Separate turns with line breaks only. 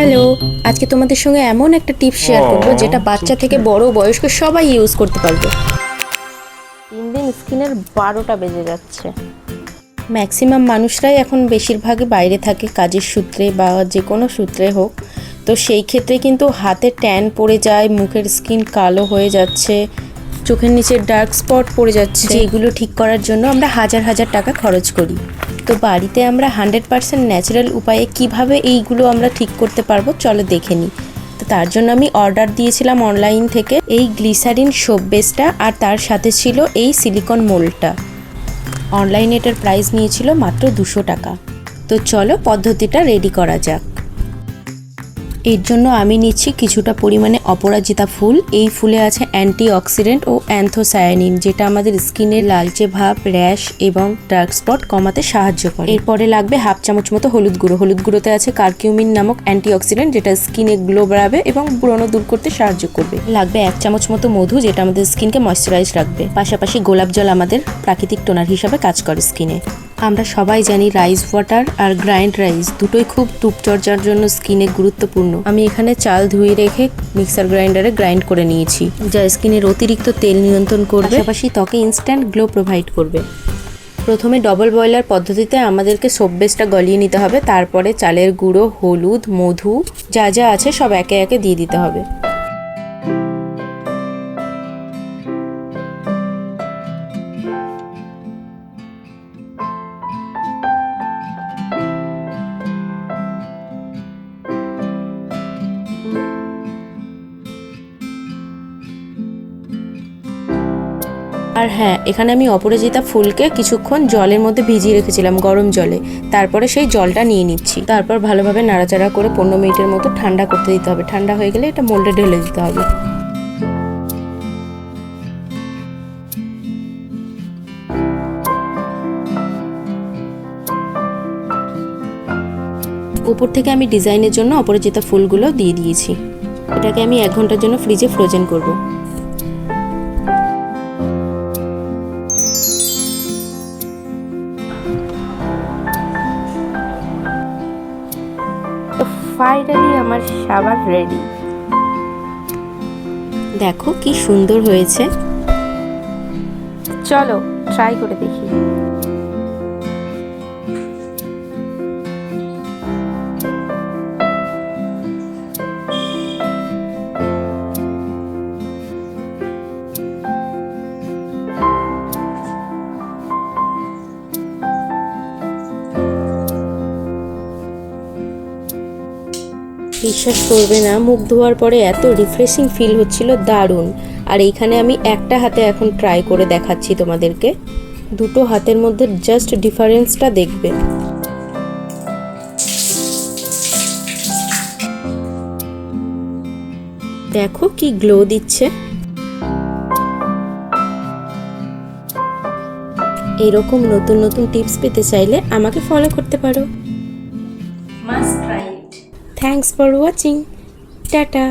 Hello, আজকে তোমাদের সঙ্গে এমন একটা টিপস শেয়ার করবো যেটা বাচ্চা থেকে বড় বয়স্ক সবাই ইউজ করতে পারবে।
3 দিন স্কিনের 12টা বেজে যাচ্ছে।
ম্যাক্সিমাম মানুষরাই এখন বেশিরভাগই বাইরে থাকে কাজের সূত্রে বা যে কোনো সূত্রে হোক, তো সেই ক্ষেত্রে কিন্তু হাতে ট্যান পড়ে যায়, মুখের স্কিন কালো হয়ে যাচ্ছে, চোখের নিচে ডার্ক স্পট পড়ে যাচ্ছে, যেগুলো ঠিক করার জন্য আমরা হাজার হাজার টাকা খরচ করি। তো বাড়িতে আমরা 100% ন্যাচারাল উপায়ে কিভাবে এইগুলো আমরা ঠিক করতে পারবো চলো দেখে নিই। তো তার জন্য আমি অর্ডার দিয়েছিলাম অনলাইন থেকে এই গ্লিসারিন সোপ বেসটা, আর তার সাথে ছিল এই সিলিকন মোল্ডটা। অনলাইনে এটার প্রাইস নিয়েছিল মাত্র 200 টাকা। তো চলো পদ্ধতিটা রেডি করা যাক। এর জন্য আমি নিচ্ছি কিছুটা পরিমাণে অপরাজিতা ফুল। এই ফুলে আছে অ্যান্টিঅক্সিডেন্ট ও অ্যান্থোসায়ানিন, যেটা আমাদের স্কিনের লালচে ভাব, র্যাশ এবং ডার্ক স্পট কমাতে সাহায্য করে। এরপরে লাগবে হাফ চামচ মতো হলুদ গুঁড়ো। হলুদ গুঁড়োতে আছে কারকিউমিন নামক অ্যান্টিঅক্সিডেন্ট, যেটা স্কিনে গ্লো বাড়াবে এবং ব্রণ দূর করতে সাহায্য করবে। লাগবে 1 চামচ মতো মধু, যেটা আমাদের স্কিনকে ময়শ্চারাইজ রাখবে। পাশাপাশি গোলাপ জল আমাদের প্রাকৃতিক টোনার হিসাবে কাজ করে স্কিনে। আমরা সবাই জানি রাইস ওয়াটার আর গ্রাইন্ড রাইস দুটোই খুব রূপচর্চার জন্য স্কিনে গুরুত্বপূর্ণ। আমি এখানে চাল ধুয়ে রেখে মিক্সার গ্রাইন্ডারে গ্রাইন্ড করে নিয়েছি, যা স্কিনের অতিরিক্ত তেল নিয়ন্ত্রণ করবে, পাশাপাশি ত্বকে ইনস্ট্যান্ট গ্লো প্রোভাইড করবে। প্রথমে ডবল বয়লার পদ্ধতিতে আমাদেরকে সোপ বেসটা গলিয়ে নিতে হবে। তারপরে চালের গুঁড়ো, হলুদ, মধু যা যা আছে সব একে একে দিয়ে দিতে হবে। আর হ্যাঁ, এখানে আমি অপরাজিতা ফুলকে কিছুক্ষণ জলের মধ্যে ভিজিয়ে রেখেছিলাম, গরম জলে। তারপরে সেই জলটা নিয়ে নিচ্ছি। তারপর ভালোভাবে নাড়াচাড়া করে 15 মিনিটের মতো ঠান্ডা করতে দিতে হবে। ঠান্ডা হয়ে গেলে এটা মোল্ডে ঢেলে দিতে হবে। উপর থেকে আমি ডিজাইনের জন্য অপরাজিতা ফুলগুলো দিয়ে দিয়েছি। এটাকে আমি 1 ঘন্টার জন্য ফ্রিজে ফ্রোজেন করব।
তো ফাইনালি আমার সাবান রেডি।
দেখো কি সুন্দর হয়েছে।
চলো ট্রাই করে দেখি।
বিশ্বাস করবে না, মুখ ধোয়ার পরে এত রিফ্রেশিং ফিল হচ্ছিল, দারুণ। আর এইখানে আমি একটা হাতে এখন ট্রাই করে দেখাচ্ছি তোমাদেরকে। দুটো হাতের মধ্যে জাস্ট ডিফারেন্সটা দেখবে। দেখো কি গ্লো দিচ্ছে। এরকম নতুন নতুন টিপস পেতে চাইলে আমাকে ফলো করতে পারো।
Must try it.
Thanks for watching. Tata.